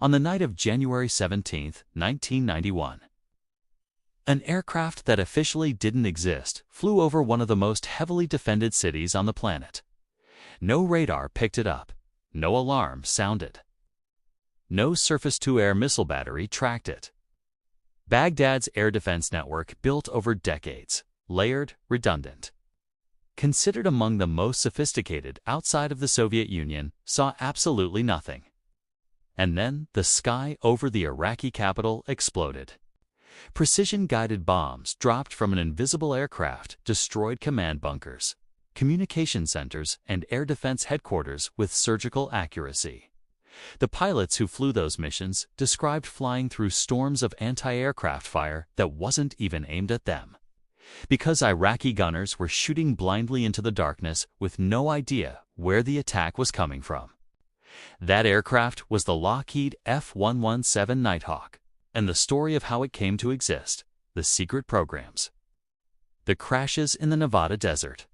on the night of January 17, 1991. An aircraft that officially didn't exist flew over one of the most heavily defended cities on the planet. No radar picked it up. No alarm sounded. No surface-to-air missile battery tracked it. Baghdad's air defense network, built over decades, layered, redundant, considered among the most sophisticated outside of the Soviet Union, saw absolutely nothing. And then the sky over the Iraqi capital exploded. Precision-guided bombs dropped from an invisible aircraft destroyed command bunkers, communication centers, and air defense headquarters with surgical accuracy. The pilots who flew those missions described flying through storms of anti-aircraft fire that wasn't even aimed at them, because Iraqi gunners were shooting blindly into the darkness with no idea where the attack was coming from. That aircraft was the Lockheed F-117 Nighthawk, and the story of how it came to exist, the secret programs. The crashes in the Nevada desert.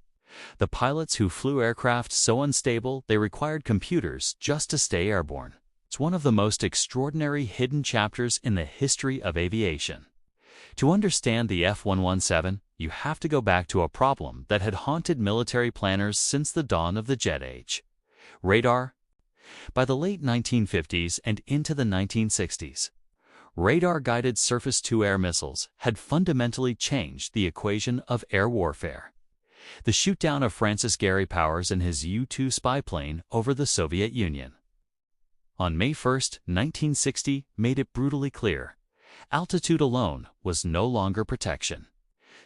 The pilots who flew aircraft so unstable they required computers just to stay airborne. It's one of the most extraordinary hidden chapters in the history of aviation. To understand the F-117, you have to go back to a problem that had haunted military planners since the dawn of the jet age: radar. By the late 1950s and into the 1960s, radar-guided surface-to-air missiles had fundamentally changed the equation of air warfare. The shoot-down of Francis Gary Powers and his U-2 spy plane over the Soviet Union on May 1, 1960, made it brutally clear: altitude alone was no longer protection.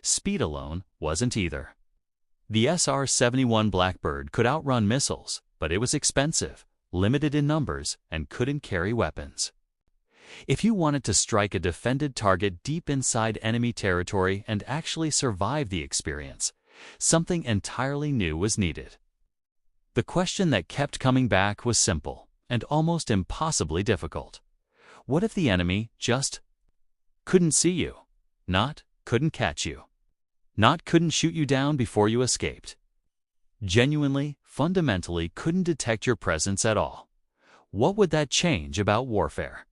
Speed alone wasn't either. The SR-71 Blackbird could outrun missiles, but it was expensive, limited in numbers, and couldn't carry weapons. If you wanted to strike a defended target deep inside enemy territory and actually survive the experience, something entirely new was needed. The question that kept coming back was simple and almost impossibly difficult. What if the enemy just couldn't see you? Not couldn't catch you. Not couldn't shoot you down before you escaped. Genuinely, fundamentally couldn't detect your presence at all. What would that change about warfare?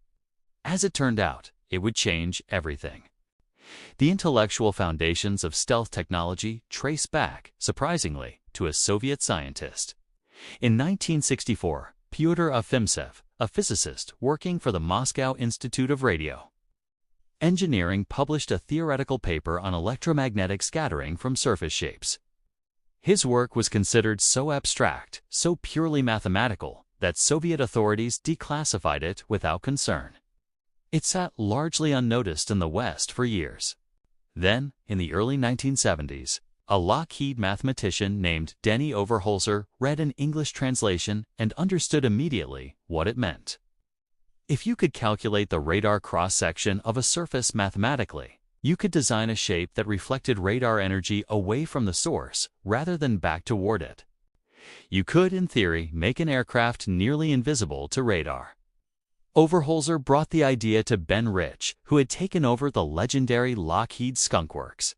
As it turned out, it would change everything. The intellectual foundations of stealth technology trace back, surprisingly, to a Soviet scientist. In 1964, Pyotr Efimtsev, a physicist working for the Moscow Institute of Radio Engineering, published a theoretical paper on electromagnetic scattering from surface shapes. His work was considered so abstract, so purely mathematical, that Soviet authorities declassified it without concern. It sat largely unnoticed in the West for years. Then, in the early 1970s, a Lockheed mathematician named Denny Overholser read an English translation and understood immediately what it meant. If you could calculate the radar cross-section of a surface mathematically, you could design a shape that reflected radar energy away from the source rather than back toward it. You could, in theory, make an aircraft nearly invisible to radar. Overholser brought the idea to Ben Rich, who had taken over the legendary Lockheed Skunk Works,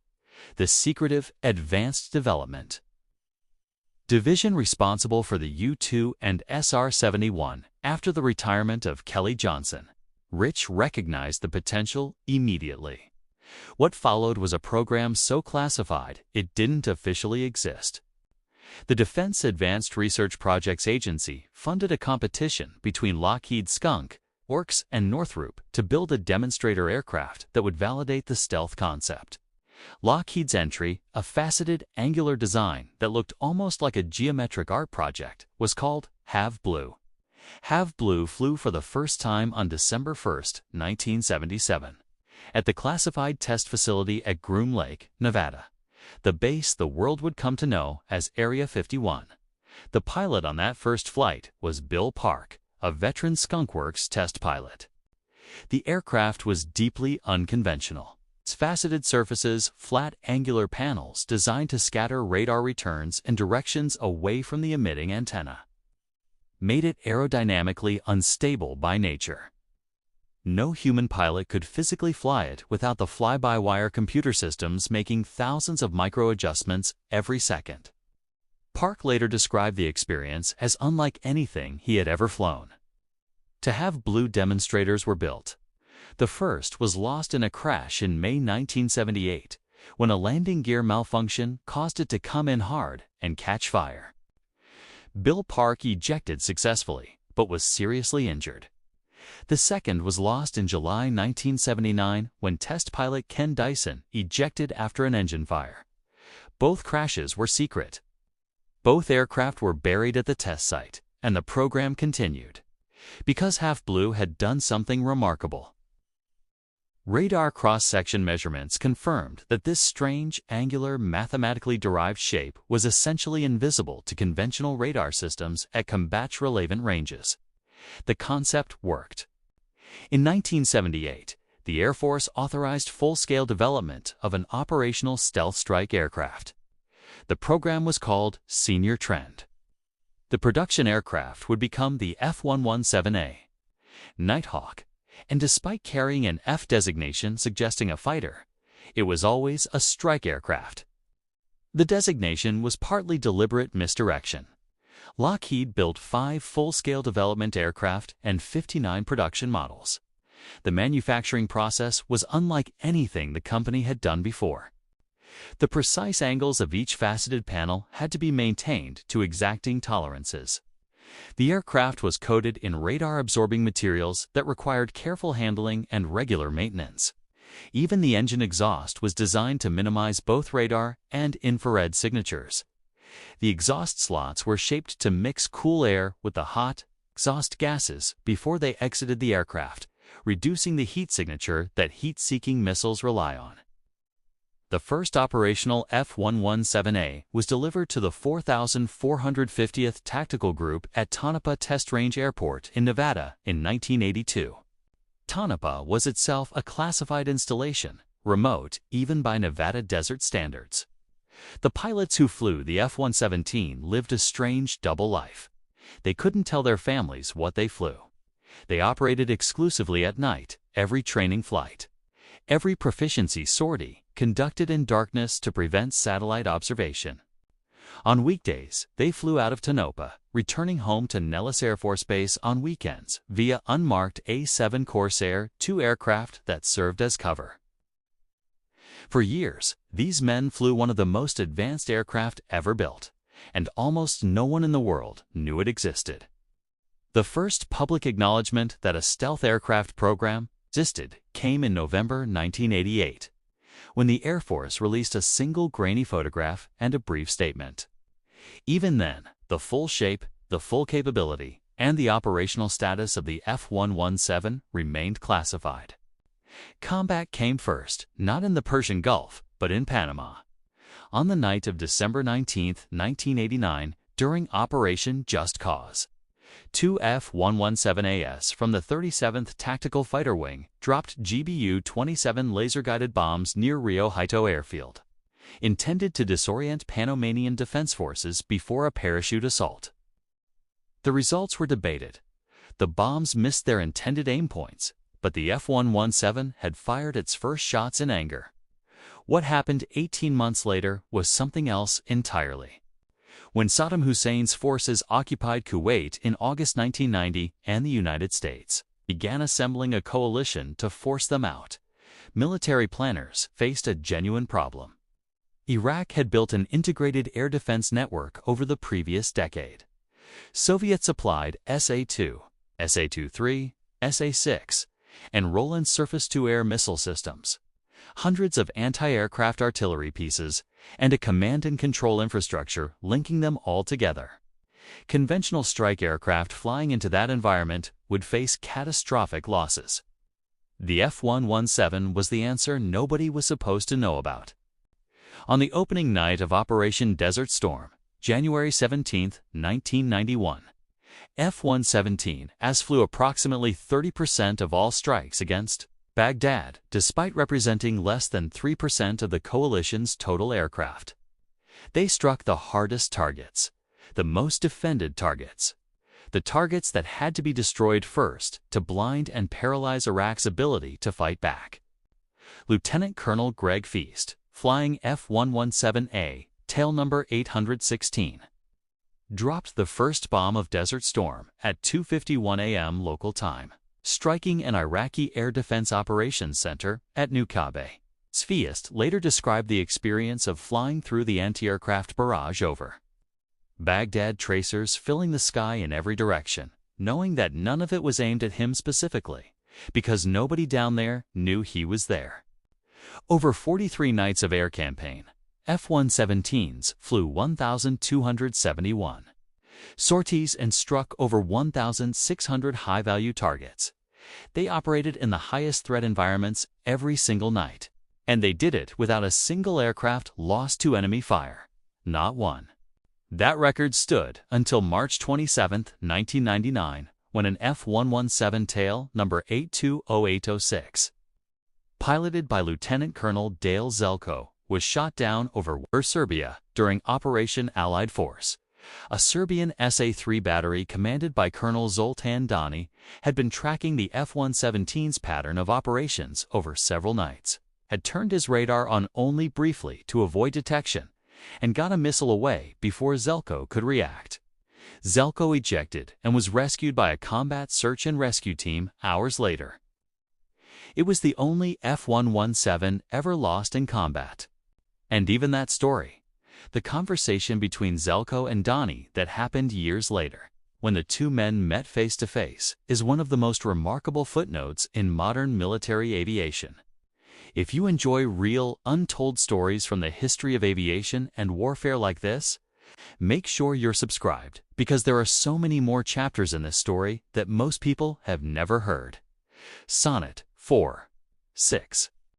the secretive, advanced development division responsible for the U-2 and SR-71 after the retirement of Kelly Johnson. Rich recognized the potential immediately. What followed was a program so classified it didn't officially exist. The Defense Advanced Research Projects Agency funded a competition between Lockheed Skunk Works and Northrop to build a demonstrator aircraft that would validate the stealth concept. Lockheed's entry, a faceted, angular design that looked almost like a geometric art project, was called Have Blue. Have Blue flew for the first time on December 1, 1977, at the classified test facility at Groom Lake, Nevada, the base the world would come to know as Area 51. The pilot on that first flight was Bill Park, a veteran Skunk Works test pilot. The aircraft was deeply unconventional. Its faceted surfaces, flat angular panels designed to scatter radar returns and directions away from the emitting antenna, made it aerodynamically unstable by nature. No human pilot could physically fly it without the fly-by-wire computer systems making thousands of micro-adjustments every second. Park later described the experience as unlike anything he had ever flown. to have blue demonstrators were built. The first was lost in a crash in May 1978, when a landing gear malfunction caused it to come in hard and catch fire. Bill Park ejected successfully, but was seriously injured. The second was lost in July 1979 when test pilot Ken Dyson ejected after an engine fire. Both crashes were secret. Both aircraft were buried at the test site, and the program continued, because Half Blue had done something remarkable. Radar cross-section measurements confirmed that this strange, angular, mathematically derived shape was essentially invisible to conventional radar systems at combat-relevant ranges. The concept worked. In 1978, the Air Force authorized full-scale development of an operational stealth strike aircraft. The program was called Senior Trend. The production aircraft would become the F-117 Nighthawk, and despite carrying an F designation suggesting a fighter, it was always a strike aircraft. The designation was partly deliberate misdirection. Lockheed built 5 full-scale development aircraft and 59 production models. The manufacturing process was unlike anything the company had done before. The precise angles of each faceted panel had to be maintained to exacting tolerances. The aircraft was coated in radar-absorbing materials that required careful handling and regular maintenance. Even the engine exhaust was designed to minimize both radar and infrared signatures. The exhaust slots were shaped to mix cool air with the hot, exhaust gases before they exited the aircraft, reducing the heat signature that heat-seeking missiles rely on. The first operational F-117A was delivered to the 4,450th Tactical Group at Tonopah Test Range Airport in Nevada in 1982. Tonopah was itself a classified installation, remote even by Nevada desert standards. The pilots who flew the F-117 lived a strange double life. They couldn't tell their families what they flew. They operated exclusively at night, every training flight. Every proficiency sortie conducted in darkness to prevent satellite observation. On weekdays, they flew out of Tonopah, returning home to Nellis Air Force Base on weekends via unmarked A-7 Corsair 2 aircraft that served as cover. For years, these men flew one of the most advanced aircraft ever built, and almost no one in the world knew it existed. The first public acknowledgement that a stealth aircraft program existed came in November 1988, when the Air Force released a single grainy photograph and a brief statement. Even then, the full shape, the full capability, and the operational status of the F-117 remained classified. Combat came first, not in the Persian Gulf, but in Panama. On the night of December 19, 1989, during Operation Just Cause, 2 F-117As from the 37th Tactical Fighter Wing dropped GBU-27 laser-guided bombs near Rio Haito Airfield, intended to disorient Panamanian defense forces before a parachute assault. The results were debated. The bombs missed their intended aim points, but the F-117 had fired its first shots in anger. What happened 18 months later was something else entirely. When Saddam Hussein's forces occupied Kuwait in August 1990 and the United States began assembling a coalition to force them out, military planners faced a genuine problem. Iraq had built an integrated air defense network over the previous decade. Soviet-supplied SA-2, SA-23, SA-6, and Roland surface-to-air missile systems, hundreds of anti-aircraft artillery pieces, and a command and control infrastructure linking them all together. Conventional strike aircraft flying into that environment would face catastrophic losses. The F-117 was the answer nobody was supposed to know about. On the opening night of Operation Desert Storm, January 17, 1991, F-117As flew approximately 30% of all strikes against Baghdad, despite representing less than 3% of the coalition's total aircraft. They struck the hardest targets, the most defended targets, the targets that had to be destroyed first to blind and paralyze Iraq's ability to fight back. Lieutenant Colonel Greg Feast, flying F-117A, tail number 816. dropped the first bomb of Desert Storm at 2:51 a.m. local time, striking an Iraqi Air Defense Operations Center at Nukabe. Sviest later described the experience of flying through the anti-aircraft barrage over Baghdad, tracers filling the sky in every direction, knowing that none of it was aimed at him specifically, because nobody down there knew he was there. Over 43 nights of air campaign, F-117s flew 1,271 sorties and struck over 1,600 high-value targets. They operated in the highest threat environments every single night, and they did it without a single aircraft lost to enemy fire. Not one. That record stood until March 27, 1999, when an F-117 tail number 820806, piloted by Lieutenant Colonel Dale Zelko, was shot down over Serbia during Operation Allied Force. A Serbian SA-3 battery commanded by Colonel Zoltan Dani had been tracking the F-117's pattern of operations over several nights, had turned his radar on only briefly to avoid detection, and got a missile away before Zelko could react. Zelko ejected and was rescued by a combat search and rescue team hours later. It was the only F-117 ever lost in combat. And even that story, the conversation between Zelko and Dani that happened years later, when the two men met face to face, is one of the most remarkable footnotes in modern military aviation. If you enjoy real, untold stories from the history of aviation and warfare like this, make sure you're subscribed, because there are so many more chapters in this story that most people have never heard. Sonnet 4. 6.